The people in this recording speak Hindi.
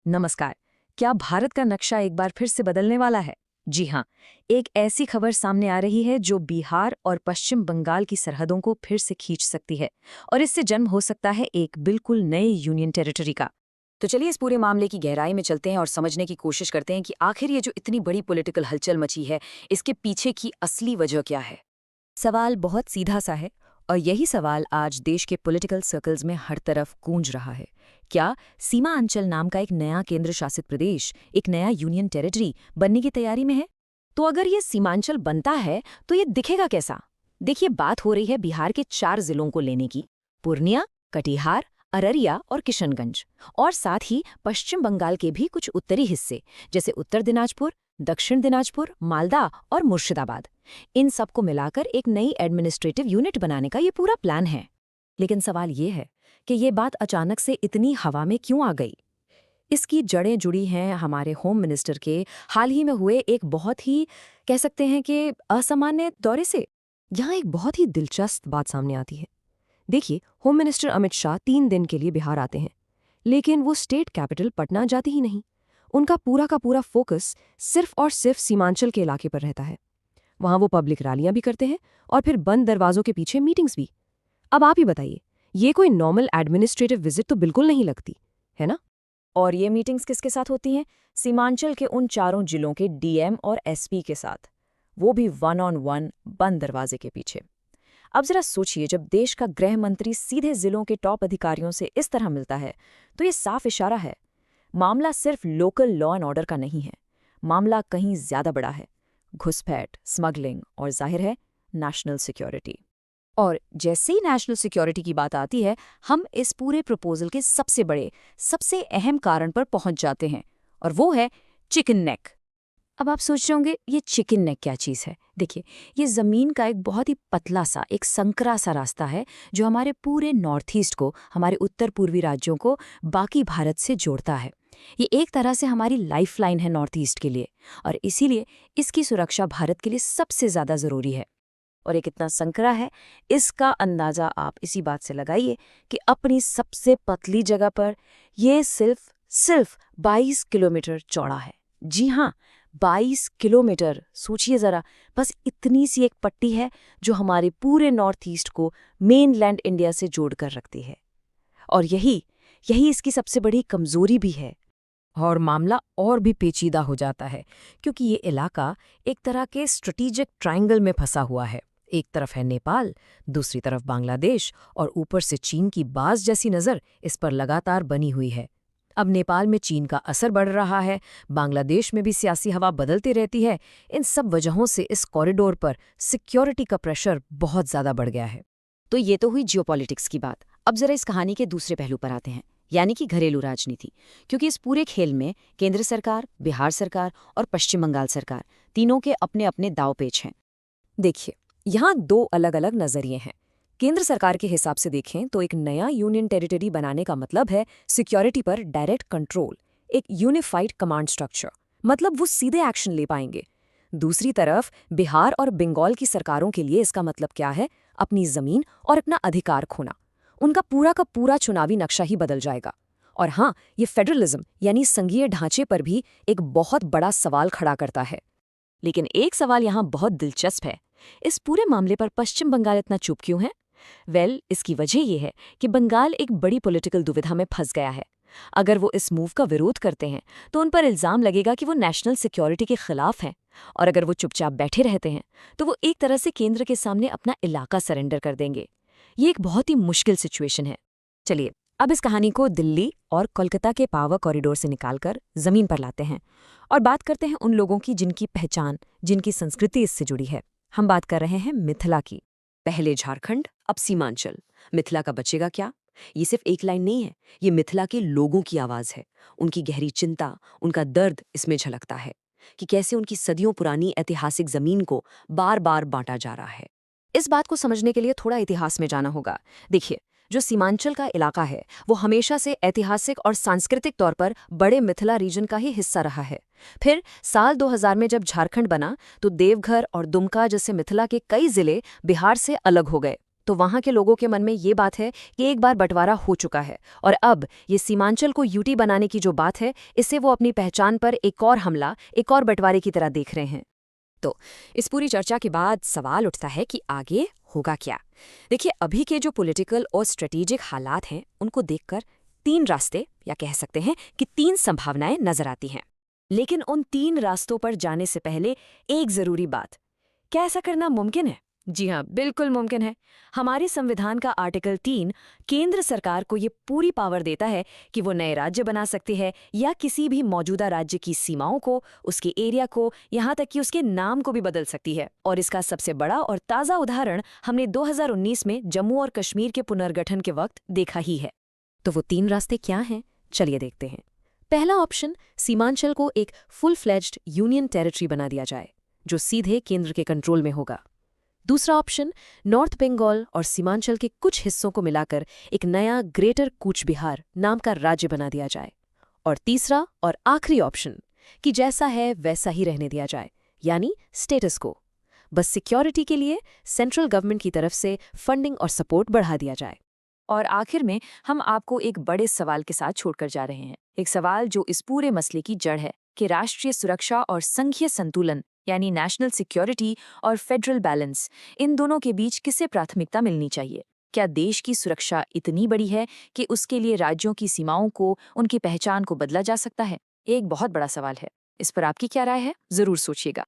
नमस्कार। क्या भारत का नक्शा एक बार फिर से बदलने वाला है? जी हाँ, एक ऐसी खबर सामने आ रही है जो बिहार और पश्चिम बंगाल की सरहदों को फिर से खींच सकती है और इससे जन्म हो सकता है एक बिल्कुल नए यूनियन टेरिटरी का। तो चलिए इस पूरे मामले की गहराई में चलते हैं और समझने की कोशिश करते हैं कि आखिर ये जो इतनी बड़ी पॉलिटिकल हलचल मची है, इसके पीछे की असली वजह क्या है। सवाल बहुत सीधा सा है और यही सवाल आज देश के पॉलिटिकल सर्कल्स में हर तरफ गूंज रहा है। क्या सीमा अंचल नाम का एक नया केंद्र शासित प्रदेश, एक नया यूनियन टेरिटरी बनने की तैयारी में है? तो अगर ये सीमांचल बनता है तो ये दिखेगा कैसा? देखिए, बात हो रही है बिहार के 4 जिलों को लेने की: पूर्णिया, कटिहार, अररिया और किशनगंज, और साथ ही पश्चिम बंगाल के भी कुछ उत्तरी हिस्से जैसे उत्तर दिनाजपुर, दक्षिण दिनाजपुर, मालदा और मुर्शिदाबाद। इन सबको मिलाकर एक नई एडमिनिस्ट्रेटिव यूनिट बनाने का ये पूरा प्लान है। लेकिन सवाल ये है कि ये बात अचानक से इतनी हवा में क्यों आ गई? इसकी जड़ें जुड़ी हैं हमारे होम मिनिस्टर के हाल ही में हुए एक बहुत ही, कह सकते हैं कि असामान्य दौरे से। यहाँ एक बहुत ही दिलचस्प बात सामने आती है। देखिए, होम मिनिस्टर अमित शाह 3 दिन के लिए बिहार आते हैं, लेकिन वो स्टेट कैपिटल पटना जाते ही नहीं। उनका पूरा का पूरा फोकस सिर्फ और सिर्फ सीमांचल के इलाके पर रहता है। वहां वो पब्लिक रैलियां भी करते हैं और फिर बंद दरवाजों के पीछे मीटिंग्स भी। अब आप ही बताइए, ये कोई नॉर्मल एडमिनिस्ट्रेटिव विजिट तो बिल्कुल नहीं लगती, है ना? और ये मीटिंग्स किसके साथ होती हैं? सीमांचल के उन चारों जिलों के डीएम और एसपी के साथ, वो भी 1-on-1 बंद दरवाजे के पीछे। अब जरा सोचिए, जब देश का गृह मंत्री सीधे जिलों के टॉप अधिकारियों से इस तरह मिलता है तो ये साफ इशारा है, मामला सिर्फ लोकल लॉ एंड ऑर्डर का नहीं है, मामला कहीं ज्यादा बड़ा है। घुसपैठ, स्मगलिंग और जाहिर है नेशनल सिक्योरिटी। और जैसे ही नेशनल सिक्योरिटी की बात आती है, हम इस पूरे प्रपोजल के सबसे बड़े, सबसे अहम कारण पर पहुंच जाते हैं, और वो है चिकन नेक। अब आप सोच रहे होंगे, ये चिकन नेक क्या चीज़ है? देखिए, ये ज़मीन का एक बहुत ही पतला सा, एक संकरा सा रास्ता है जो हमारे पूरे नॉर्थ ईस्ट को, हमारे उत्तर पूर्वी राज्यों को बाकी भारत से जोड़ता है। ये एक तरह से हमारी लाइफलाइन है नॉर्थ ईस्ट के लिए, और इसीलिए इसकी सुरक्षा भारत के लिए सबसे ज़्यादा ज़रूरी है। और ये कितना संकरा है, इसका अंदाज़ा आप इसी बात से लगाइए कि अपनी सबसे पतली जगह पर ये सिर्फ 22 किलोमीटर चौड़ा है। जी हाँ, 22 किलोमीटर। सोचिए ज़रा, बस इतनी सी एक पट्टी है जो हमारे पूरे नॉर्थ ईस्ट को मेनलैंड इंडिया से जोड़कर रखती है। और यही यही इसकी सबसे बड़ी कमज़ोरी भी है। और मामला और भी पेचीदा हो जाता है, क्योंकि ये इलाका एक तरह के स्ट्रेटेजिक ट्रायंगल में फंसा हुआ है। एक तरफ है नेपाल, दूसरी तरफ बांग्लादेश, और ऊपर से चीन की बाज जैसी नज़र इस पर लगातार बनी हुई है। अब नेपाल में चीन का असर बढ़ रहा है, बांग्लादेश में भी सियासी हवा बदलती रहती है। इन सब वजहों से इस कॉरिडोर पर सिक्योरिटी का प्रेशर बहुत ज़्यादा बढ़ गया है। तो ये तो हुई जियोपॉलिटिक्स की बात। अब जरा इस कहानी के दूसरे पहलू पर आते हैं, यानी कि घरेलू राजनीति। क्योंकि इस पूरे खेल में केंद्र सरकार, बिहार सरकार और पश्चिम बंगाल सरकार, तीनों के अपने अपने दांवपेच हैं। देखिए, यहाँ 2 अलग अलग नजरिए हैं। केंद्र सरकार के हिसाब से देखें तो एक नया यूनियन टेरिटरी बनाने का मतलब है सिक्योरिटी पर डायरेक्ट कंट्रोल, एक यूनिफाइड कमांड स्ट्रक्चर, मतलब वो सीधे एक्शन ले पाएंगे। दूसरी तरफ बिहार और बंगाल की सरकारों के लिए इसका मतलब क्या है? अपनी जमीन और अपना अधिकार खोना। उनका पूरा का पूरा चुनावी नक्शा ही बदल जाएगा। और हाँ, ये फेडरलिज्म यानी संघीय ढांचे पर भी एक बहुत बड़ा सवाल खड़ा करता है। लेकिन एक सवाल यहाँ बहुत दिलचस्प है, इस पूरे मामले पर पश्चिम बंगाल इतना चुप क्यों है? इसकी वजह ये है कि बंगाल एक बड़ी पॉलिटिकल दुविधा में फंस गया है। अगर वो इस मूव का विरोध करते हैं तो उन पर इल्जाम लगेगा कि वो नेशनल सिक्योरिटी के खिलाफ हैं, और अगर वो चुपचाप बैठे रहते हैं तो वो एक तरह से केंद्र के सामने अपना इलाका सरेंडर कर देंगे। ये एक बहुत ही मुश्किल सिचुएशन है। चलिए, अब इस कहानी को दिल्ली और कोलकाता के पावर कॉरिडोर से निकालकर जमीन पर लाते हैं और बात करते हैं उन लोगों की जिनकी पहचान, जिनकी संस्कृति इससे जुड़ी है। हम बात कर रहे हैं मिथिला की। पहले झारखंड, अब सीमांचल। मिथिला का बचेगा क्या? ये सिर्फ एक लाइन नहीं है, ये मिथिला के लोगों की आवाज है। उनकी गहरी चिंता, उनका दर्द इसमें झलकता है कि कैसे उनकी सदियों पुरानी ऐतिहासिक जमीन को बार बार बांटा जा रहा है। इस बात को समझने के लिए थोड़ा इतिहास में जाना होगा। देखिए, जो सीमांचल का इलाका है वो हमेशा से ऐतिहासिक और सांस्कृतिक तौर पर बड़े मिथिला रीजन का ही हिस्सा रहा है। फिर साल 2000 में जब झारखंड बना तो देवघर और दुमका जैसे मिथिला के कई जिले बिहार से अलग हो गए। तो वहां के लोगों के मन में ये बात है कि एक बार बंटवारा हो चुका है और अब ये सीमांचल को यूटी बनाने की जो बात है, इससे वो अपनी पहचान पर एक और हमला, एक और बंटवारे की तरह देख रहे हैं। तो इस पूरी चर्चा के बाद सवाल उठता है कि आगे होगा क्या। देखिए, अभी के जो पॉलिटिकल और स्ट्रेटेजिक हालात हैं, उनको देखकर 3 रास्ते, या कह सकते हैं कि 3 संभावनाएं नजर आती हैं। लेकिन उन 3 रास्तों पर जाने से पहले एक जरूरी बात, क्या ऐसा करना मुमकिन है? जी हाँ, बिल्कुल मुमकिन है। हमारे संविधान का आर्टिकल 3 केंद्र सरकार को ये पूरी पावर देता है कि वो नए राज्य बना सकती है या किसी भी मौजूदा राज्य की सीमाओं को, उसके एरिया को, यहाँ तक कि उसके नाम को भी बदल सकती है। और इसका सबसे बड़ा और ताज़ा उदाहरण हमने 2019 में जम्मू और कश्मीर के पुनर्गठन के वक्त देखा ही है। तो वो 3 रास्ते क्या हैं? चलिए देखते हैं। पहला ऑप्शन, सीमांचल को एक फुल फ्लेज्ड यूनियन टेरिटरी बना दिया जाए, जो सीधे केंद्र के कंट्रोल में होगा। दूसरा ऑप्शन, नॉर्थ बंगाल और सीमांचल के कुछ हिस्सों को मिलाकर एक नया ग्रेटर कूच बिहार नाम का राज्य बना दिया जाए। और तीसरा और आखिरी ऑप्शन, कि जैसा है वैसा ही रहने दिया जाए, यानी स्टेटस को। बस सिक्योरिटी के लिए सेंट्रल गवर्नमेंट की तरफ से फंडिंग और सपोर्ट बढ़ा दिया जाए। और आखिर में हम आपको एक बड़े सवाल के साथ छोड़कर जा रहे हैं, एक सवाल जो इस पूरे मसले की जड़ है कि राष्ट्रीय सुरक्षा और संघीय संतुलन, यानी नेशनल सिक्योरिटी और फेडरल बैलेंस, इन दोनों के बीच किसे प्राथमिकता मिलनी चाहिए। क्या देश की सुरक्षा इतनी बड़ी है कि उसके लिए राज्यों की सीमाओं को, उनकी पहचान को बदला जा सकता है? एक बहुत बड़ा सवाल है। इस पर आपकी क्या राय है? जरूर सोचिएगा।